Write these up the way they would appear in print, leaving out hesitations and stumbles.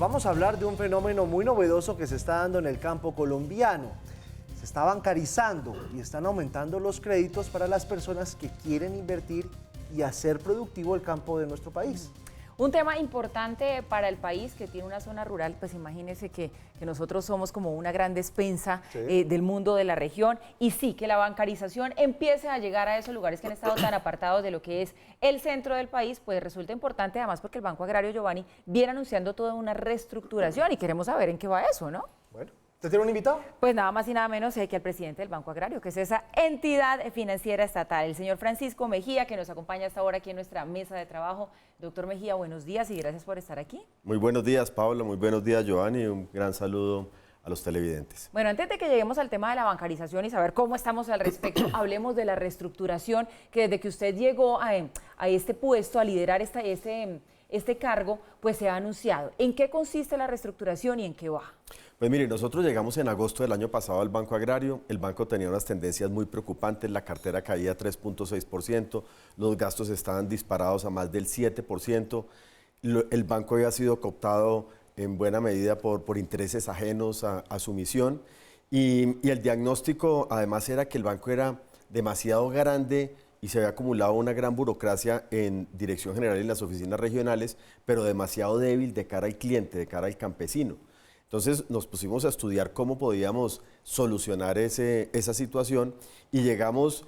Vamos a hablar de un fenómeno muy novedoso que se está dando en el campo colombiano. Se está bancarizando y están aumentando los créditos para las personas que quieren invertir y hacer productivo el campo de nuestro país. Un tema importante para el país que tiene una zona rural, pues imagínense que nosotros somos como una gran despensa del mundo de la región, y sí, que la bancarización empiece a llegar a esos lugares que han estado tan apartados de lo que es el centro del país, pues resulta importante además porque el Banco Agrario, Giovanni, viene anunciando toda una reestructuración y queremos saber en qué va eso, ¿no? Bueno, ¿usted tiene un invitado? Pues nada más y nada menos que al presidente del Banco Agrario, que es esa entidad financiera estatal, el señor Francisco Mejía, que nos acompaña hasta ahora aquí en nuestra mesa de trabajo. Doctor Mejía, buenos días y gracias por estar aquí. Muy buenos días, Paula, muy buenos días, Giovanni, un gran saludo a los televidentes. Bueno, antes de que lleguemos al tema de la bancarización y saber cómo estamos al respecto, hablemos de la reestructuración, que desde que usted llegó a este puesto, a liderar este cargo, pues se ha anunciado. ¿En qué consiste la reestructuración y en qué va? Pues mire, nosotros llegamos en agosto del año pasado al Banco Agrario. El banco tenía unas tendencias muy preocupantes, la cartera caía 3.6%, los gastos estaban disparados a más del 7%, el banco había sido cooptado en buena medida por intereses ajenos a su misión, y el diagnóstico además era que el banco era demasiado grande y se había acumulado una gran burocracia en Dirección General y en las oficinas regionales, pero demasiado débil de cara al cliente, de cara al campesino. Entonces nos pusimos a estudiar cómo podíamos solucionar esa situación y llegamos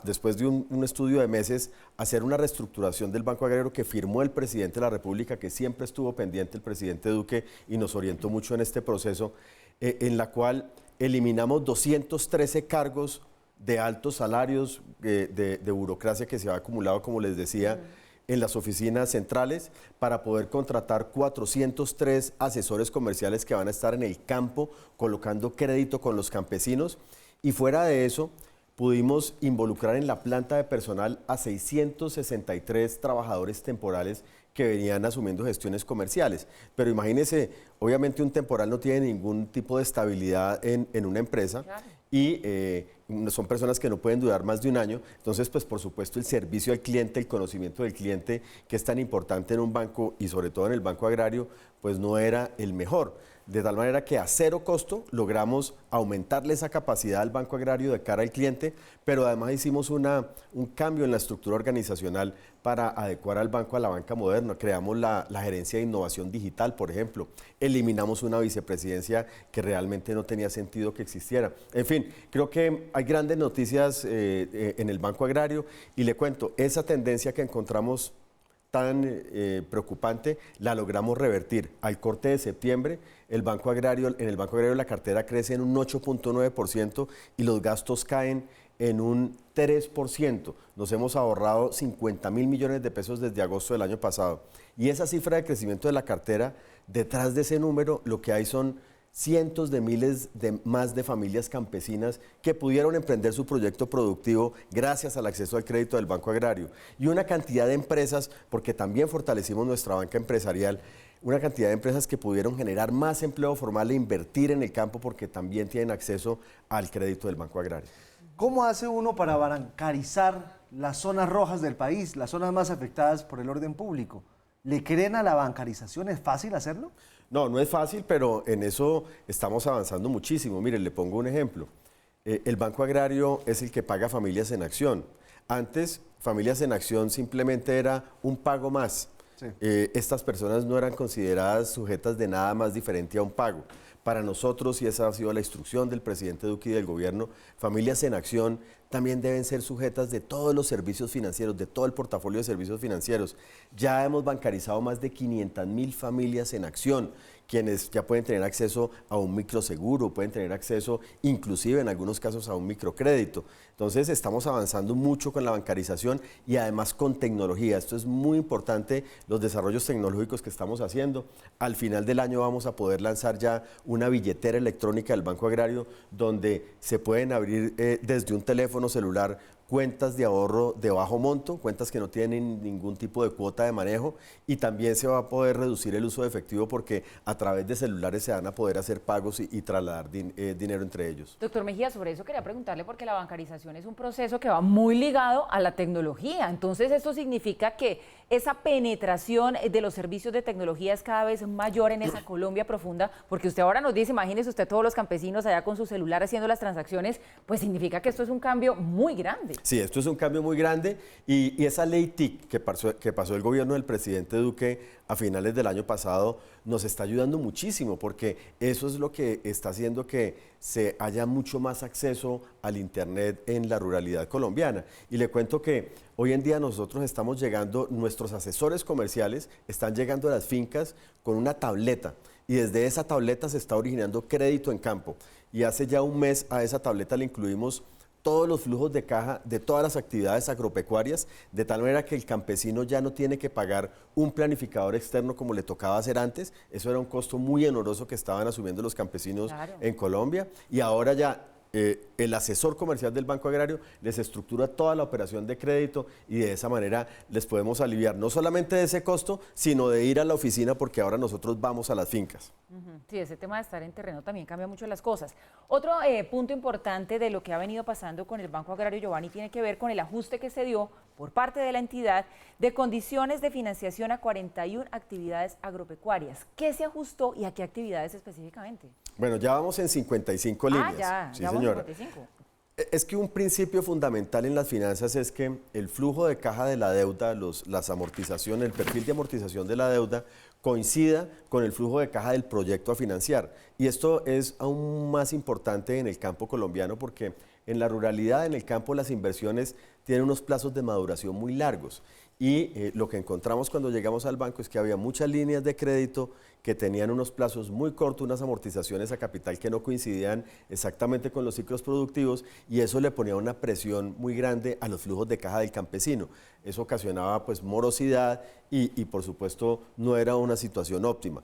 después de un estudio de meses, a hacer una reestructuración del Banco Agrario que firmó el presidente de la República, que siempre estuvo pendiente, el presidente Duque, y nos orientó mucho en este proceso, en la cual eliminamos 213 cargos de altos salarios, de burocracia que se ha acumulado, como les decía, en las oficinas centrales, para poder contratar 403 asesores comerciales que van a estar en el campo colocando crédito con los campesinos, y fuera de eso pudimos involucrar en la planta de personal a 663 trabajadores temporales que venían asumiendo gestiones comerciales. Pero imagínense, obviamente un temporal no tiene ningún tipo de estabilidad en una empresa. Claro. Y son personas que no pueden durar más de un año. Entonces, pues por supuesto el servicio al cliente, el conocimiento del cliente, que es tan importante en un banco y sobre todo en el Banco Agrario, pues no era el mejor. De tal manera que a cero costo logramos aumentarle esa capacidad al Banco Agrario de cara al cliente, pero además hicimos un cambio en la estructura organizacional para adecuar al banco a la banca moderna. Creamos la gerencia de innovación digital, por ejemplo. Eliminamos una vicepresidencia que realmente no tenía sentido que existiera. En fin, creo que hay grandes noticias en el Banco Agrario, y le cuento, esa tendencia que encontramos tan preocupante, la logramos revertir. Al corte de septiembre, en el Banco Agrario la cartera crece en un 8.9% y los gastos caen en un 3%. Nos hemos ahorrado 50.000 millones de pesos desde agosto del año pasado. Y esa cifra de crecimiento de la cartera, detrás de ese número, lo que hay son cientos de miles más de familias campesinas que pudieron emprender su proyecto productivo gracias al acceso al crédito del Banco Agrario, y una cantidad de empresas, porque también fortalecimos nuestra banca empresarial, una cantidad de empresas que pudieron generar más empleo formal e invertir en el campo porque también tienen acceso al crédito del Banco Agrario. ¿Cómo hace uno para bancarizar las zonas rojas del país, las zonas más afectadas por el orden público? ¿Le creen a la bancarización? ¿Es fácil hacerlo? No, no es fácil, pero en eso estamos avanzando muchísimo. Miren, le pongo un ejemplo. El Banco Agrario es el que paga Familias en Acción. Antes, Familias en Acción simplemente era un pago más. Sí. Estas personas no eran consideradas sujetas de nada más diferente a un pago. Para nosotros, y esa ha sido la instrucción del presidente Duque y del gobierno, Familias en Acción también deben ser sujetas de todos los servicios financieros, de todo el portafolio de servicios financieros. Ya hemos bancarizado más de 500.000 familias en acción, quienes ya pueden tener acceso a un microseguro, pueden tener acceso inclusive en algunos casos a un microcrédito. Entonces estamos avanzando mucho con la bancarización y además con tecnología. Esto es muy importante, los desarrollos tecnológicos que estamos haciendo. Al final del año vamos a poder lanzar ya una billetera electrónica del Banco Agrario donde se pueden abrir desde un teléfono celular cuentas de ahorro de bajo monto, cuentas que no tienen ningún tipo de cuota de manejo, y también se va a poder reducir el uso de efectivo porque a través de celulares se van a poder hacer pagos y trasladar dinero entre ellos. Doctor Mejía, sobre eso quería preguntarle porque la bancarización es un proceso que va muy ligado a la tecnología. Entonces, esto significa que esa penetración de los servicios de tecnología es cada vez mayor en esa Colombia profunda, porque usted ahora nos dice, imagínese usted todos los campesinos allá con su celular haciendo las transacciones, pues significa que esto es un cambio muy grande. Sí, esto es un cambio muy grande y esa ley TIC que pasó el gobierno del presidente Duque a finales del año pasado nos está ayudando muchísimo porque eso es lo que está haciendo que se haya mucho más acceso al Internet en la ruralidad colombiana. Y le cuento que hoy en día nosotros estamos llegando, nuestros asesores comerciales están llegando a las fincas con una tableta y desde esa tableta se está originando crédito en campo. Y hace ya un mes a esa tableta le incluimos todos los flujos de caja de todas las actividades agropecuarias, de tal manera que el campesino ya no tiene que pagar un planificador externo como le tocaba hacer antes. Eso era un costo muy oneroso que estaban asumiendo los campesinos en Colombia, y ahora ya el asesor comercial del Banco Agrario les estructura toda la operación de crédito y de esa manera les podemos aliviar no solamente de ese costo, sino de ir a la oficina porque ahora nosotros vamos a las fincas. Sí, ese tema de estar en terreno también cambia mucho las cosas. Otro punto importante de lo que ha venido pasando con el Banco Agrario, Giovanni, tiene que ver con el ajuste que se dio por parte de la entidad de condiciones de financiación a 41 actividades agropecuarias. ¿Qué se ajustó y a qué actividades específicamente? Bueno, ya vamos en 55 líneas. Ya vamos en 55. Es que un principio fundamental en las finanzas es que el flujo de caja de la deuda, las amortizaciones, el perfil de amortización de la deuda coincida con el flujo de caja del proyecto a financiar. Y esto es aún más importante en el campo colombiano porque en la ruralidad, en el campo, las inversiones tienen unos plazos de maduración muy largos. Y lo que encontramos cuando llegamos al banco es que había muchas líneas de crédito que tenían unos plazos muy cortos, unas amortizaciones a capital que no coincidían exactamente con los ciclos productivos, y eso le ponía una presión muy grande a los flujos de caja del campesino. Eso ocasionaba pues morosidad y por supuesto no era una situación óptima.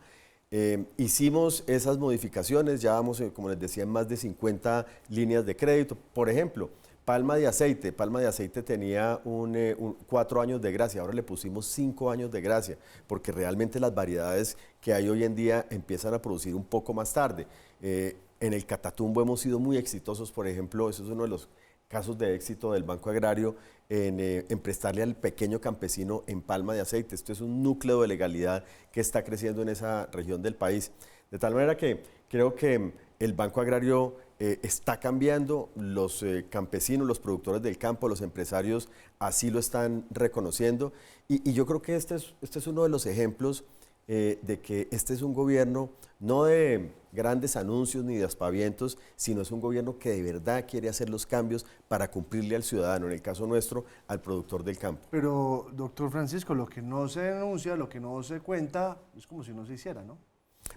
Hicimos esas modificaciones, ya vamos, como les decía, en más de 50 líneas de crédito. Por ejemplo, Palma de aceite tenía 4 años de gracia, ahora le pusimos 5 años de gracia, porque realmente las variedades que hay hoy en día empiezan a producir un poco más tarde. En el Catatumbo hemos sido muy exitosos, por ejemplo, eso es uno de los casos de éxito del Banco Agrario en prestarle al pequeño campesino en palma de aceite. Esto es un núcleo de legalidad que está creciendo en esa región del país. De tal manera que creo que el Banco Agrario está cambiando, los campesinos, los productores del campo, los empresarios así lo están reconociendo, y yo creo que este es uno de los ejemplos de que este es un gobierno no de grandes anuncios ni de aspavientos, sino es un gobierno que de verdad quiere hacer los cambios para cumplirle al ciudadano, en el caso nuestro, al productor del campo. Pero, doctor Francisco, lo que no se denuncia, lo que no se cuenta, es como si no se hiciera, ¿no?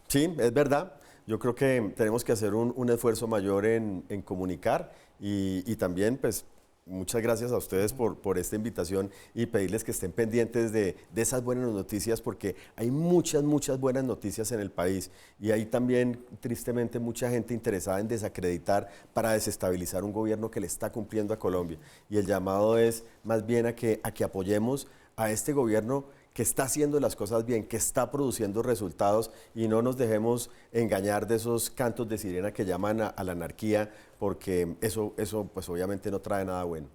Sí, es verdad. Yo creo que tenemos que hacer un esfuerzo mayor en comunicar y también, pues, muchas gracias a ustedes por esta invitación y pedirles que estén pendientes de esas buenas noticias, porque hay muchas buenas noticias en el país y hay también, tristemente, mucha gente interesada en desacreditar para desestabilizar un gobierno que le está cumpliendo a Colombia. Y el llamado es más bien a que apoyemos a este gobierno que está haciendo las cosas bien, que está produciendo resultados, y no nos dejemos engañar de esos cantos de sirena que llaman a la anarquía, porque eso pues obviamente no trae nada bueno.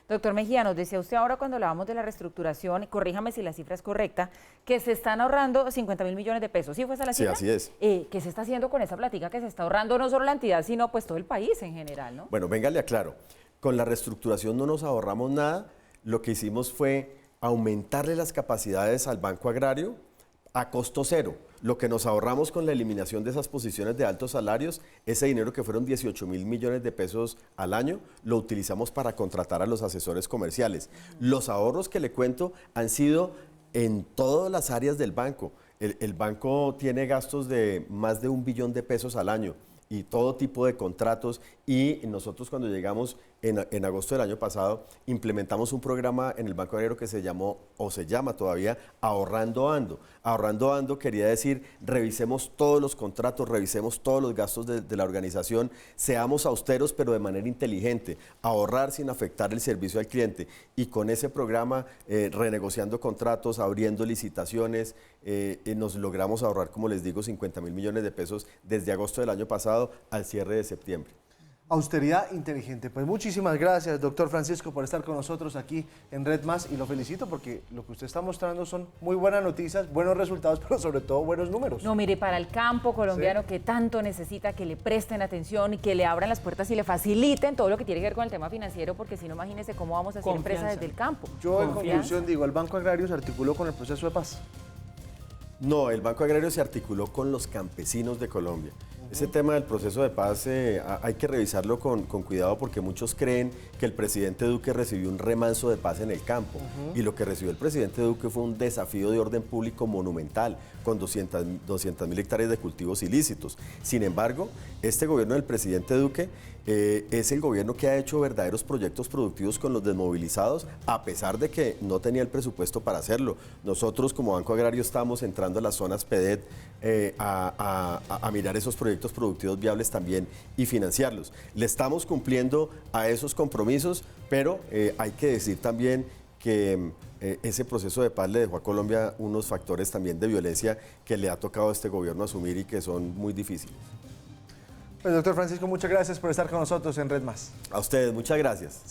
Doctor Mejía, nos decía usted ahora cuando hablábamos de la reestructuración, corríjame si la cifra es correcta, que se están ahorrando 50.000 millones de pesos. ¿Sí fue esa la cifra? Sí, así es. ¿Qué se está haciendo con esa plática que se está ahorrando no solo la entidad, sino pues todo el país en general, ¿no? Bueno, venga, le aclaro. Con la reestructuración no nos ahorramos nada. Lo que hicimos fue aumentarle las capacidades al Banco Agrario a costo cero. Lo que nos ahorramos con la eliminación de esas posiciones de altos salarios, ese dinero que fueron 18.000 millones de pesos al año, lo utilizamos para contratar a los asesores comerciales. Los ahorros que le cuento han sido en todas las áreas del banco. El banco tiene gastos de más de 1 billón de pesos al año y todo tipo de contratos, y nosotros cuando llegamos en agosto del año pasado, implementamos un programa en el Banco Agrario que se llamó, o se llama todavía, Ahorrando Ando. Ahorrando Ando quería decir, revisemos todos los contratos, revisemos todos los gastos de la organización, seamos austeros pero de manera inteligente, ahorrar sin afectar el servicio al cliente. Y con ese programa, renegociando contratos, abriendo licitaciones, nos logramos ahorrar, como les digo, 50.000 millones de pesos desde agosto del año pasado al cierre de septiembre. Austeridad inteligente. Pues muchísimas gracias, doctor Francisco, por estar con nosotros aquí en Red Más, y lo felicito porque lo que usted está mostrando son muy buenas noticias, buenos resultados, pero sobre todo buenos números. No, mire, para el campo colombiano, sí, que tanto necesita que le presten atención y que le abran las puertas y le faciliten todo lo que tiene que ver con el tema financiero, porque si no, imagínese cómo vamos a hacer empresa desde el campo. Yo en conclusión digo, el Banco Agrario se articuló con el proceso de paz. No, el Banco Agrario se articuló con los campesinos de Colombia. Ese tema del proceso de paz hay que revisarlo con cuidado, porque muchos creen que el presidente Duque recibió un remanso de paz en el campo, y lo que recibió el presidente Duque fue un desafío de orden público monumental, con 200.000 hectáreas de cultivos ilícitos. Sin embargo, este gobierno del presidente Duque es el gobierno que ha hecho verdaderos proyectos productivos con los desmovilizados, a pesar de que no tenía el presupuesto para hacerlo. Nosotros como Banco Agrario estamos entrando a las zonas PEDET a mirar esos proyectos productivos viables también y financiarlos. Le estamos cumpliendo a esos compromisos, pero hay que decir también que ese proceso de paz le dejó a Colombia unos factores también de violencia que le ha tocado a este gobierno asumir y que son muy difíciles. Pues doctor Francisco, muchas gracias por estar con nosotros en Red Más. A ustedes, muchas gracias.